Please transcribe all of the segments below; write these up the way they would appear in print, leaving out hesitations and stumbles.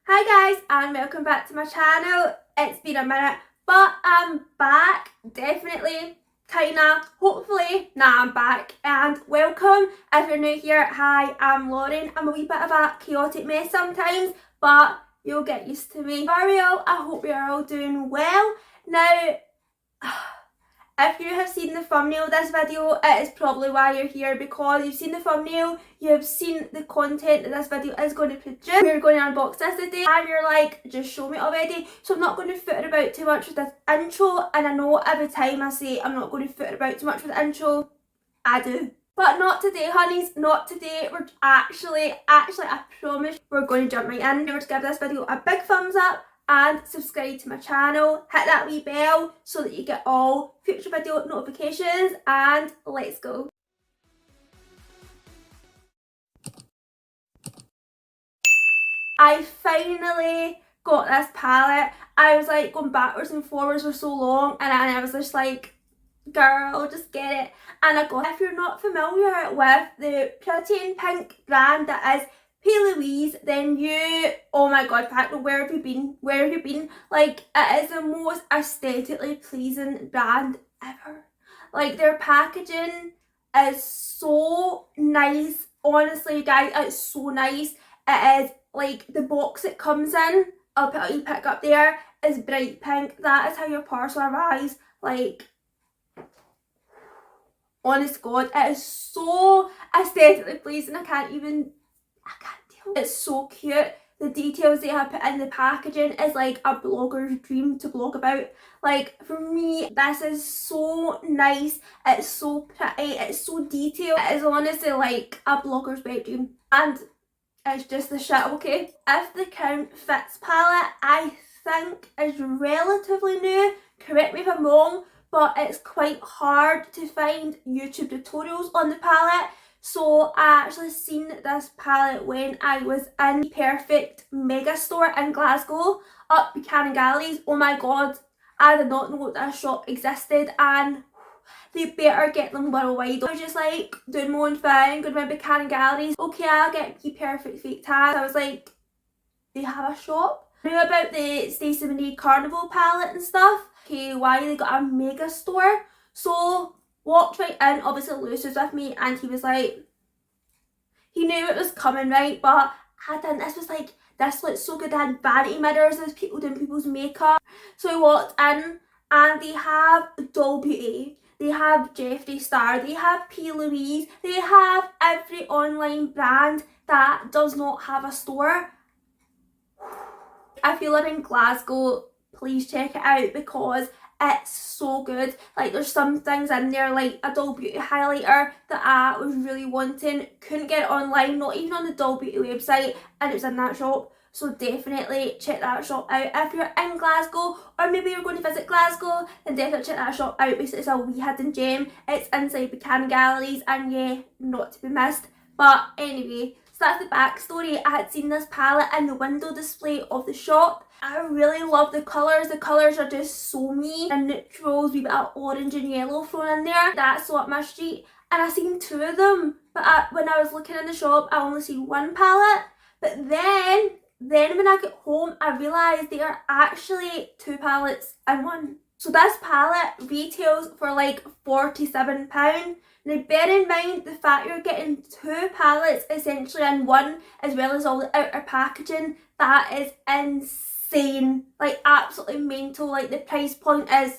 Hi guys and welcome back to my channel. It's been a minute but I'm back, definitely, kinda, hopefully. I'm back and welcome. If you're new here, hi, I'm Lauren. I'm a wee bit of a chaotic mess sometimes but you'll get used to me. How are we all? I hope you're all doing well. Now, if you have seen the thumbnail of this video, it is probably why you're here, because you've seen the thumbnail, you've seen the content that this video is going to produce. We're going to unbox this today and you're like, just show me already. So I'm not going to foot about too much with this intro, and I know every time I say I'm not going to foot about too much with the intro, I do. But not today, honeys, not today. We're actually, I promise, we're going to jump right in. Remember to give this video a big thumbs up and subscribe to my channel. Hit that wee bell so that you get all future video notifications, and let's go. I finally got this palette. I was like going backwards and forwards for so long, and I was just like, girl, just get it. And I got, if you're not familiar with the pretty and pink brand that is P.LOUISE, then you, oh my god, Patrick, where have you been? Where have you been? Like, it is the most aesthetically pleasing brand ever. Like, their packaging is so nice. Honestly, guys, it's so nice. It is like the box it comes in, I'll put a wee pic up there, is bright pink. That is how your parcel arrives. Like, honest god, it is so aesthetically pleasing. I can't deal. It's so cute. The details they have put in the packaging is like a blogger's dream to blog about. Like, for me, this is so nice. It's so pretty. It's so detailed. It is honestly like a blogger's wet dream. And it's just the shit, okay? If the Count Fits palette, I think, is relatively new. Correct me if I'm wrong, but it's quite hard to find YouTube tutorials on the palette. So I actually seen this palette when I was in the Perfect Mega Store in Glasgow, up Buchanan Galleries. Oh my god, I did not know that shop existed, and they better get them worldwide. I was just like doing my own thing, going around Buchanan Galleries. Okay, I'll get the Perfect fake tan. I was like, they have a shop? I knew about the Stacey Marie Carnival palette and stuff. Okay, why they got a mega store? So walked right in, obviously Lewis was with me, and he was like, he knew it was coming, right? But I didn't. This was like, this looks so good. They had vanity mirrors, there's people doing people's makeup. So I walked in and they have Doll Beauty, they have Jeffree Star, they have P.LOUISE, they have every online brand that does not have a store. If you live in Glasgow, please check it out because it's so good. Like, there's some things in there, like a Doll Beauty highlighter that I was really wanting, couldn't get it online, not even on the Doll Beauty website, and it was in that shop. So definitely check that shop out if you're in Glasgow, or maybe you're going to visit Glasgow, then definitely check that shop out because it's a wee hidden gem. It's inside Buchanan Galleries, and yeah, not to be missed. But anyway, so that's the backstory. I had seen this palette in the window display of the shop. I really love the colours. The colours are just so me. And neutrals, wee bit of orange and yellow thrown in there. That's so up my street. And I seen two of them. But when I was looking in the shop, I only seen one palette. But then when I got home, I realised they are actually two palettes in one. So this palette retails for like £47. Now bear in mind the fact you're getting two palettes essentially in one, as well as all the outer packaging. That is insane. Like, absolutely mental. Like, the price point is,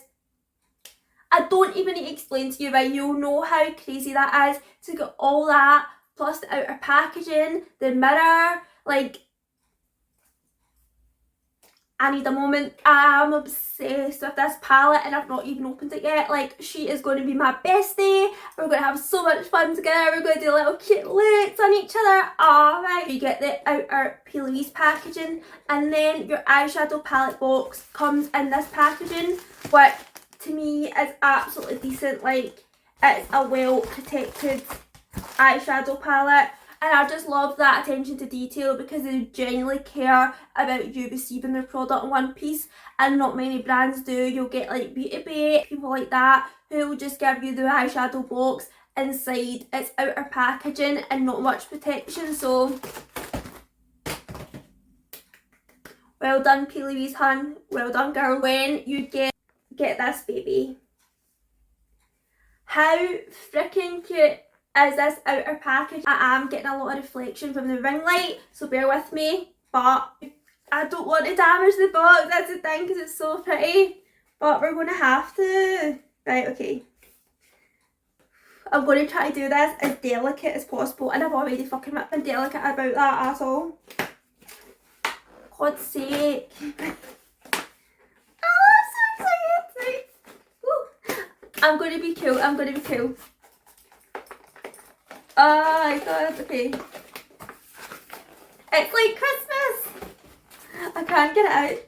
I don't even need to explain to you, right? You'll know how crazy that is to get all that, plus the outer packaging, the mirror. Like, I need a moment. I'm obsessed with this palette and I've not even opened it yet. Like, she is going to be my bestie. We're going to have so much fun together. We're going to do little cute looks on each other. Alright. You get the outer P.LOUISE packaging, and then your eyeshadow palette box comes in this packaging, which to me is absolutely decent. Like, it's a well protected eyeshadow palette. And I just love that attention to detail because they genuinely care about you receiving their product in one piece, and not many brands do. You'll get like Beauty Bay, people like that, who will just give you the eyeshadow box inside its outer packaging and not much protection. So Well done, P.LOUISE hun. Well done, girl. When you get this baby. How freaking cute is this outer package? I am getting a lot of reflection from the ring light, so bear with me. But I don't want to damage the box, that's the thing, because it's so pretty. But we're going to have to. Right, okay. I'm going to try to do this as delicate as possible, and I've already fucking not been delicate about that at all. God's sake. Oh, I'm so excited. Woo. I'm going to be cool, I'm going to be cool. Oh my god, okay. It's like Christmas. I can't get it out.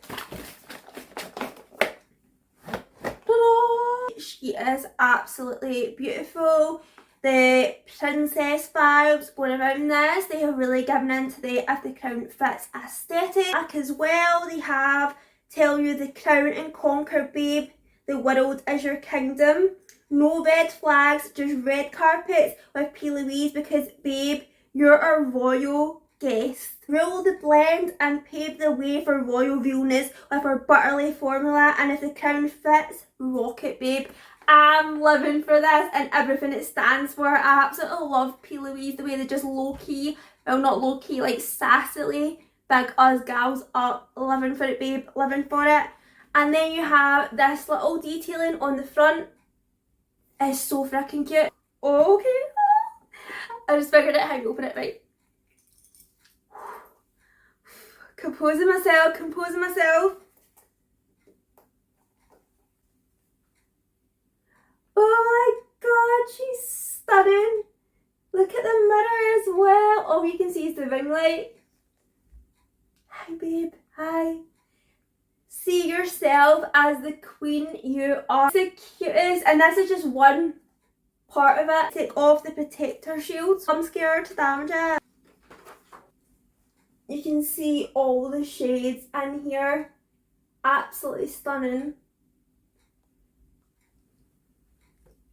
Ta-da! She is absolutely beautiful. The princess vibes going around this. They have really given into the if the crown fits aesthetic. Back as well, they have tell you the crown and conquer, babe. The world is your kingdom. No red flags, just red carpets with P.LOUISE because, babe, you're a royal guest. Rule the blend and pave the way for royal realness with our butterly formula, and if the crown fits, rock it, babe. I'm living for this and everything it stands for. I absolutely love P.LOUISE, the way they just low-key, well not low-key, like sassily big us gals up. Living for it, babe, living for it. And then you have this little detailing on the front. It's so freaking cute. Okay. I just figured out how to open it right. Composing myself, composing myself. Oh my god, she's stunning. Look at the mirror as well. All you can see is the ring light. Hi babe, hi. See yourself as the queen you are. It's the cutest, and this is just one part of it. Take off the protector shield. I'm scared to damage it. You can see all the shades in here. Absolutely stunning.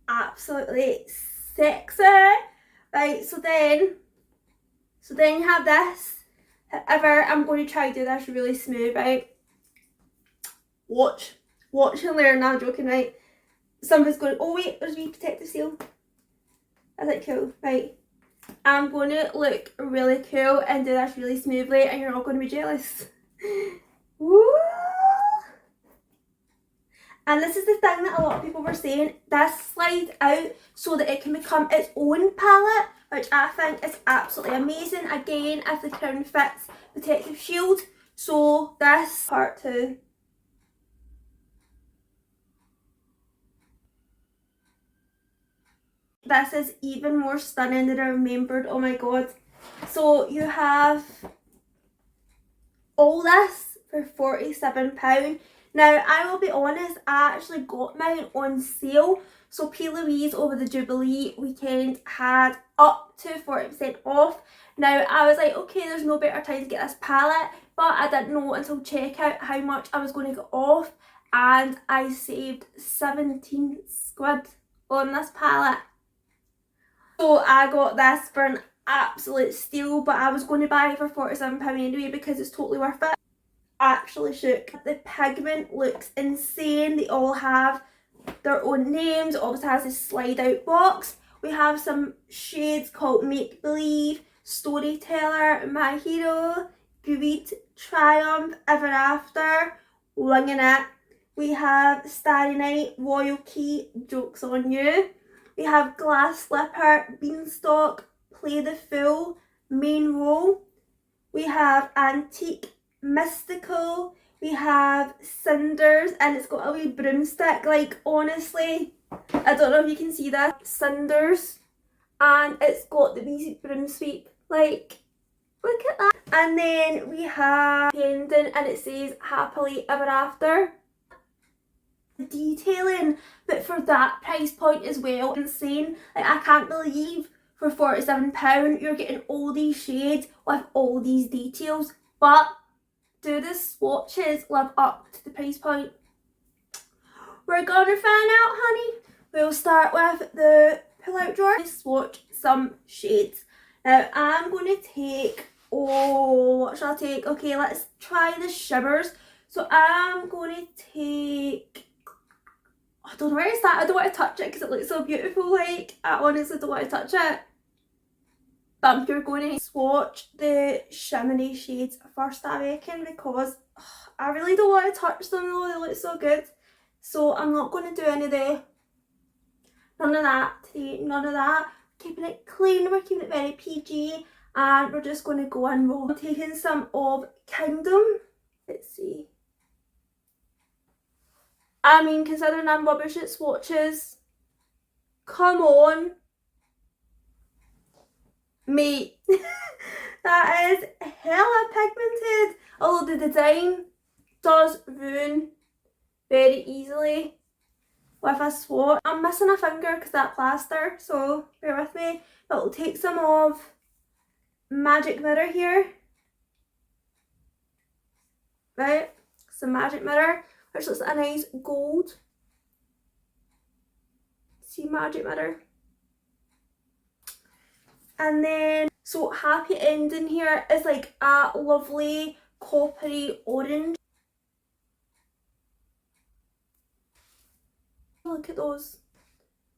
Absolutely sexy. Right, so then you have this. However, I'm going to try to do this really smooth, right? Watch and learn. No, I'm joking, right? Somebody's going, oh wait, there's me protective seal. Is that cool? Right. I'm going to look really cool and do this really smoothly, and you're all going to be jealous. Woo! And this is the thing that a lot of people were saying, this slides out so that it can become its own palette, which I think is absolutely amazing. Again, if the crown fits protective shield. So this part 2. This is even more stunning than I remembered. Oh my god. So you have all this for £47. Now, I will be honest, I actually got mine on sale. So P.LOUISE over the Jubilee weekend had up to 40% off. Now, I was like, okay, there's no better time to get this palette, but I didn't know until checkout how much I was going to get off, and I saved 17 squid on this palette. So I got this for an absolute steal, but I was going to buy it for £47 anyway because it's totally worth it. Actually shook. The pigment looks insane. They all have their own names. It always has this slide out box. We have some shades called Make Believe, Storyteller, My Hero, Greed, Triumph, Ever After, Winging It. We have Starry Night, Royal Key, Joke's on You. We have Glass Slipper, Beanstalk, Play the Fool, Main Role. We have Antique, Mythical. We have Cinders, and it's got a wee broomstick. Like, honestly, I don't know if you can see that. Cinders, and it's got the wee broom sweep. Like, look at that. And then we have Pendant, and it says Happily Ever After. Detailing, but for that price point as well, insane. Like, I can't believe for £47 you're getting all these shades with all these details. But do the swatches live up to the price point? We're gonna find out, honey. We'll start with the pull-out drawer. Swatch some shades. Now I'm going to take Oh, what shall I take? Okay, let's try the shimmers. So I'm going to take, I don't know where it's at. I don't want to touch it because it looks so beautiful. Like, I honestly don't want to touch it. But I'm going to swatch the shimmery shades first, I reckon, because I really don't want to touch them though. They look so good. So I'm not going to do any of the, none of that today, none of that. Keeping it clean, we're keeping it very PG. And we're just going to go in raw. I'm taking some of Kingdom. Let's see. I mean, considering I'm rubbish at swatches, come on, mate. That is hella pigmented. Although the design does ruin very easily with a swatch. I'm missing a finger because that plaster, so bear with me. But we'll take some of Magic Mirror here. Right, some Magic Mirror, which looks like a nice gold. See Magic Mirror. And then, so Happy Ending here is like a lovely coppery orange. Look at those.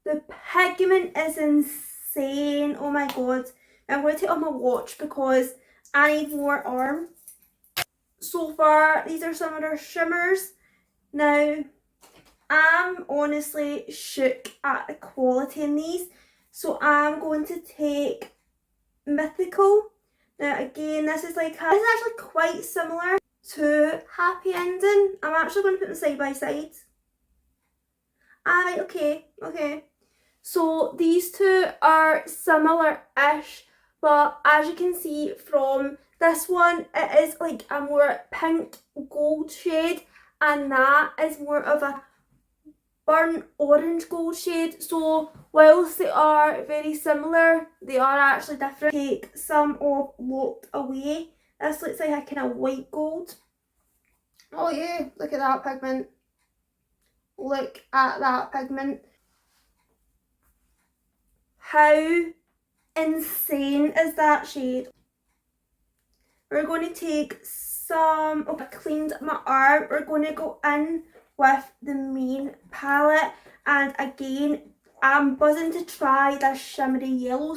The pigment is insane. Oh my god. I'm going to take off my watch because I need more arm. So far, these are some of their shimmers. Now, I'm honestly shook at the quality in these. So I'm going to take Mythical. Now again, this is actually quite similar to Happy Ending. I'm actually going to put them side by side. Alright, okay. So these two are similar-ish, but as you can see from this one, it is like a more pink gold shade, and that is more of a burnt orange gold shade. So whilst they are very similar, they are actually different. Take some of Locked Away. This looks like a kind of white gold. Oh yeah, look at that pigment. Look at that pigment. How insane is that shade? We're going to take some, I cleaned my arm. We're going to go in with the main palette, and again, I'm buzzing to try this shimmery yellow,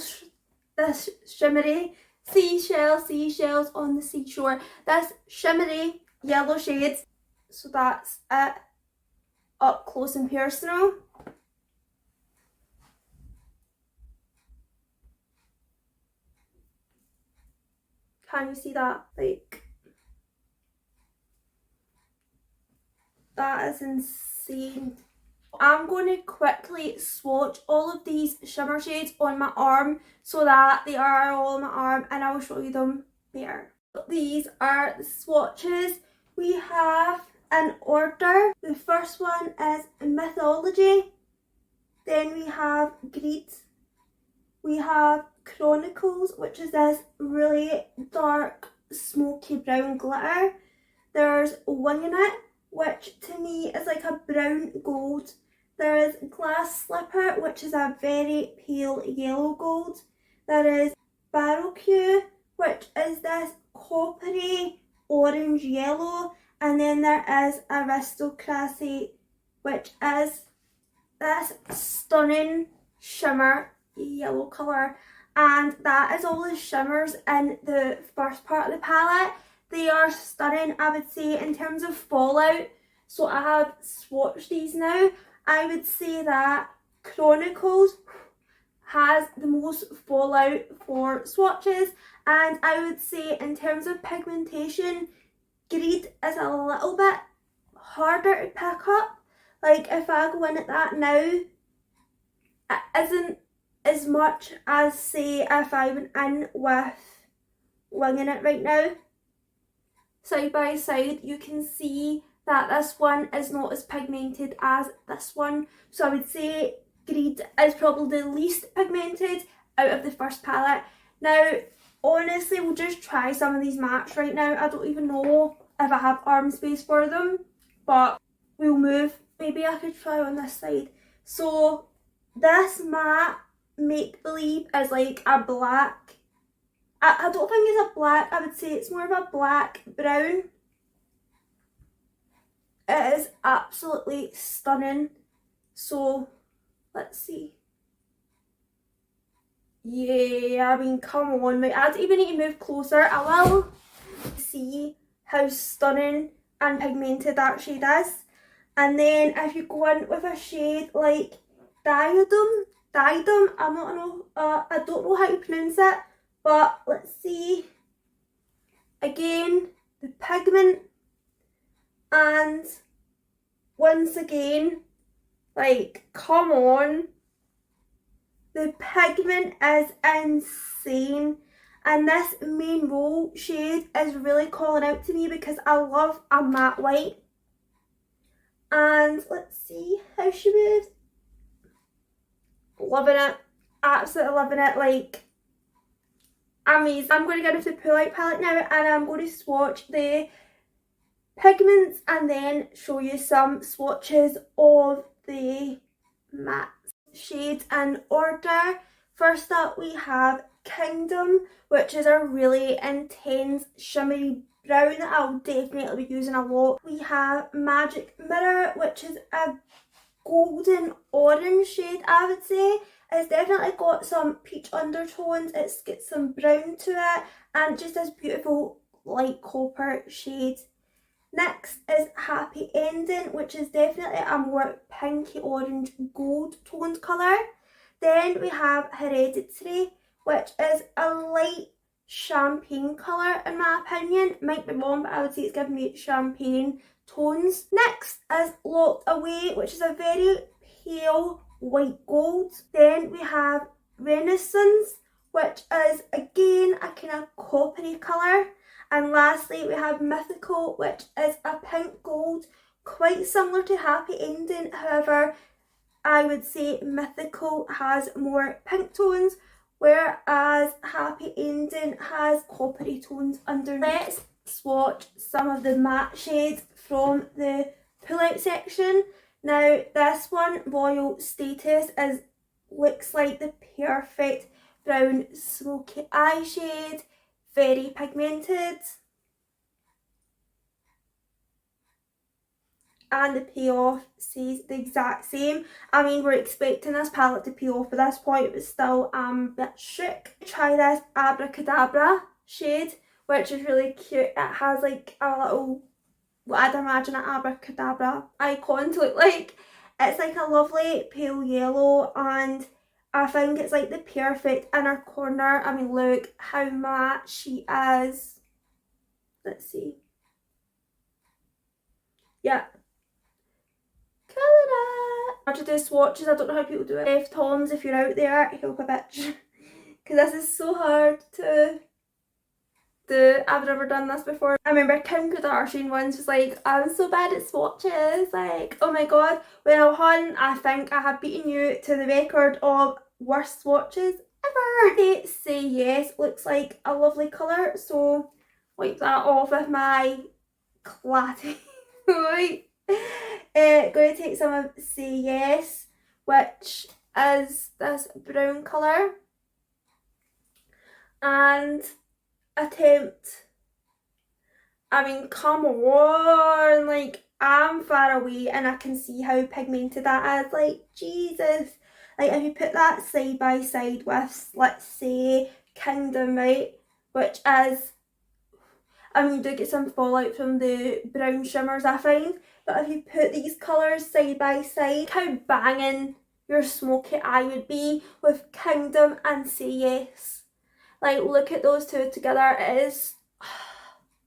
this shimmery seashells on the seashore, this shimmery yellow shades. So that's it, up close and personal. Can you see that? Like, that is insane. I'm going to quickly swatch all of these shimmer shades on my arm so that they are all on my arm, and I will show you them better. These are the swatches we have in order. The first one is Mythology, then we have Greed, we have Chronicles, which is this really dark smoky brown glitter. There's Winging It, which to me is like a brown gold. There is Glass Slipper, which is a very pale yellow gold. There is Baroque, which is this coppery orange yellow. And then there is Aristocracy, which is this stunning shimmer yellow colour. And that is all the shimmers in the first part of the palette. They are stunning, I would say, in terms of fallout. So I have swatched these now. I would say that Chronicles has the most fallout for swatches, and I would say in terms of pigmentation, Greed is a little bit harder to pick up. Like, if I go in at that now, it isn't as much as, say, if I went in with Winging It right now. Side by side, you can see that this one is not as pigmented as this one. So I would say Greed is probably the least pigmented out of the first palette. Now, honestly, we'll just try some of these mattes right now. I don't even know if I have arm space for them, but we'll move. Maybe I could try on this side. So this matte Make Believe is like a black I don't think it's a black, I would say it's more of a black brown. It is absolutely stunning. So let's see. Yeah, I mean, come on, mate. I don't even need to move closer. I will see how stunning and pigmented that shade is. And then if you go in with a shade like Diadem, I don't know how to pronounce it, but let's see. Again, the pigment, and once again, like, come on. The pigment is insane, and this main roll shade is really calling out to me because I love a matte white. And let's see how she moves. Loving it, absolutely loving it, like amazing. I'm going to get into the Pull Out palette now, and I'm going to swatch the pigments and then show you some swatches of the matte shades in order. First up we have Kingdom, which is a really intense shimmery brown that I'll definitely be using a lot. We have Magic Mirror, which is a golden orange shade, I would say. It's definitely got some peach undertones, it's got some brown to it, and just this beautiful light copper shade. Next is Happy Ending, which is definitely a more pinky orange gold toned colour. Then we have Hereditary, which is a light champagne colour in my opinion. Might be wrong, but I would say it's giving me champagne tones. Next is Locked Away, which is a very pale white gold. Then we have Renaissance, which is again a kind of coppery colour. And lastly we have Mythical, which is a pink gold, quite similar to Happy Ending. However, I would say Mythical has more pink tones, whereas Happy Ending has coppery tones underneath. Let's swatch some of the matte shades from the Pull Out section. Now this one, Royal Status, looks like the perfect brown smoky eye shade. Very pigmented, and the payoff says the exact same. I mean, we're expecting this palette to peel off at this point, but still I'm a bit shook. Try this Abracadabra shade, which is really cute. It has like a little, what I'd imagine an abracadabra icon to look like. It's like a lovely pale yellow, and I think it's like the perfect inner corner. I mean, look how matte she is. Let's see. Yeah. How to do swatches, I don't know how people do it. F Toms, if you're out there, help a bitch. Because this is so hard to do. I've never done this before. I remember Kim Kardashian once was like, I'm so bad at swatches. Like, oh my god. Well, hun, I think I have beaten you to the record of worst swatches ever. They Say Yes looks like a lovely colour, so wipe that off with my clatty. Right. Going to take some of Say Yes, which is this brown colour, and attempt. I mean, come on, like, I'm far away and I can see how pigmented that is. Like, Jesus. Like, if you put that side by side with, let's say, Kingdom, right, which is, I mean, you do get some fallout from the brown shimmers, I find, but if you put these colours side by side, how banging your smoky eye would be with Kingdom and Say Yes. Like, look at those two together. It is,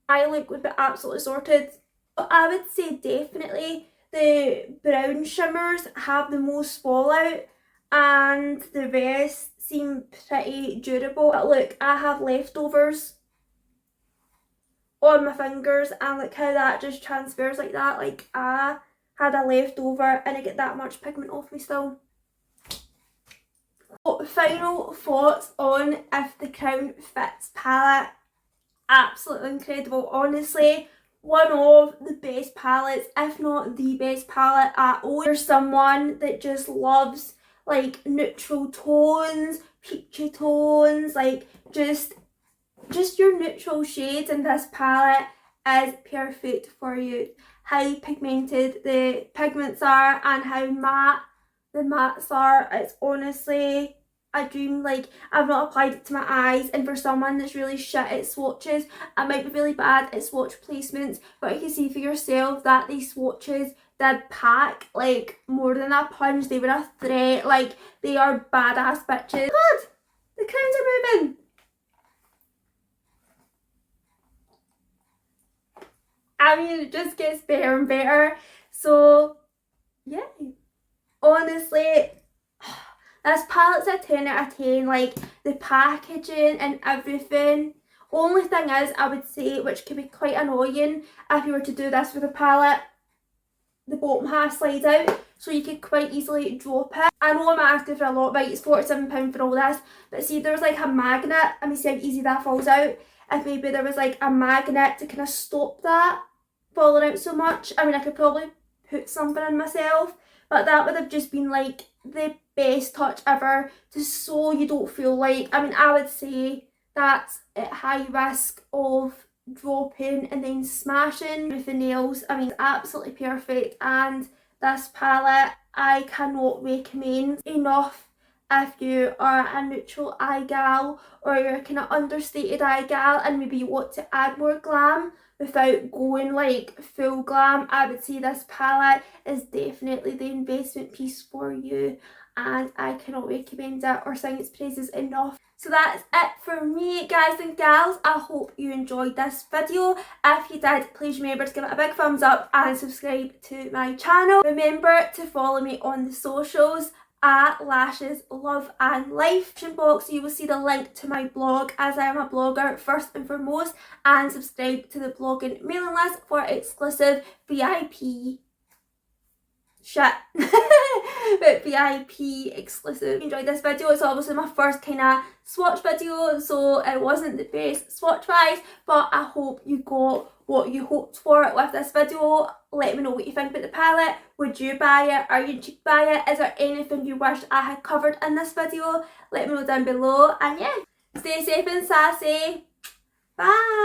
eye look would be absolutely sorted. But I would say definitely the brown shimmers have the most fallout, and the rest seem pretty durable. But look, I have leftovers on my fingers, and look how that just transfers like that. Like, I had a leftover and I get that much pigment off me still. Final thoughts on If the Crown Fits palette. Absolutely incredible, honestly. One of the best palettes, if not the best palette at all. You're someone that just loves like neutral tones, peachy tones, like just just your neutral shades in this palette is perfect for you. How pigmented the pigments are and how matte the mattes are, it's honestly a dream. Like, I've not applied it to my eyes, and for someone that's really shit at swatches, I might be really bad at swatch placements, but you can see for yourself that these swatches did pack like more than a punch. They were a threat. Like, they are badass bitches. God, the crowns are moving. I mean, it just gets better and better. So yeah, honestly, this palette's a 10 out of 10. Like, the packaging and everything. Only thing is, I would say, which could be quite annoying if you were to do this with a palette, the bottom half slides out, so you could quite easily drop it. I know I'm asking for a lot, right? It's £47 for all this, but see, if there was like a magnet, I mean, see how easy that falls out. If maybe there was like a magnet to kind of stop that falling out so much, I mean, I could probably put something in myself, but that would have just been like the best touch ever, just so you don't feel like, I mean, I would say that's at high risk of dropping and then smashing with the nails. I mean, it's absolutely perfect, and this palette I cannot recommend enough if you are a neutral eye gal, or you're a kind of understated eye gal and maybe you want to add more glam without going like full glam. I would say this palette is definitely the investment piece for you, and I cannot recommend it or sing its praises enough. So that's it for me, guys and gals. I hope you enjoyed this video. If you did, please remember to give it a big thumbs up and subscribe to my channel. Remember to follow me on the socials at Lashes Love and Life. In the box you will see the link to my blog, as I am a blogger first and foremost, and subscribe to the blogging mailing list for exclusive VIP shit but VIP exclusive. Enjoyed this video. It's obviously my first kind of swatch video, so it wasn't the best swatch wise, but I hope you got what you hoped for with this video. Let me know what you think about the palette. Would you buy it? Are you intrigued by it? Is there anything you wish I had covered in this video? Let me know down below, and yeah, stay safe and sassy. Bye.